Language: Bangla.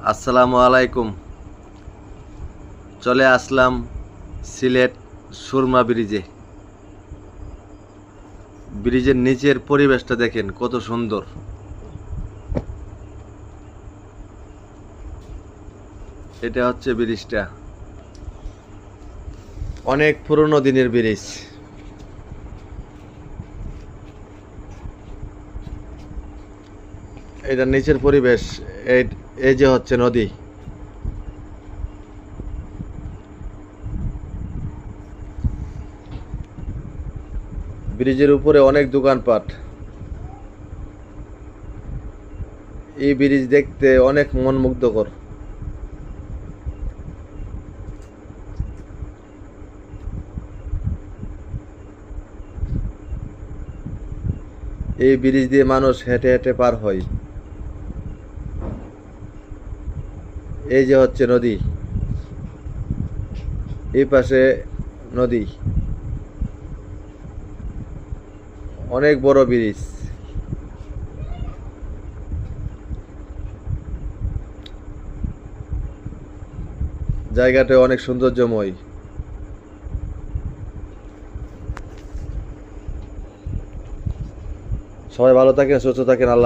আসসালামু আলাইকুম। চলে আসলাম সিলেট সুরমা ব্রিজে। ব্রিজের নিচের পরিবেশটা দেখেন কত সুন্দর। এটা হচ্ছে ব্রিজটা, অনেক পুরনো দিনের ব্রিজ। এটা নিচের পরিবেশ। এই যে হচ্ছে নদী। ব্রিজের উপরে অনেক দোকানপাট। এই ব্রিজ দেখতে অনেক মনমুগ্ধকর। এই ব্রিজ দিয়ে মানুষ হেঁটে হেঁটে পার হয়। এই যে হচ্ছে নদী, এই পাশে নদী, অনেক বড় ব্রিজ। জায়গাটা অনেক সৌন্দর্যময়। সবাই ভালো থাকেন, সুস্থ থাকেন। আল্লাহ।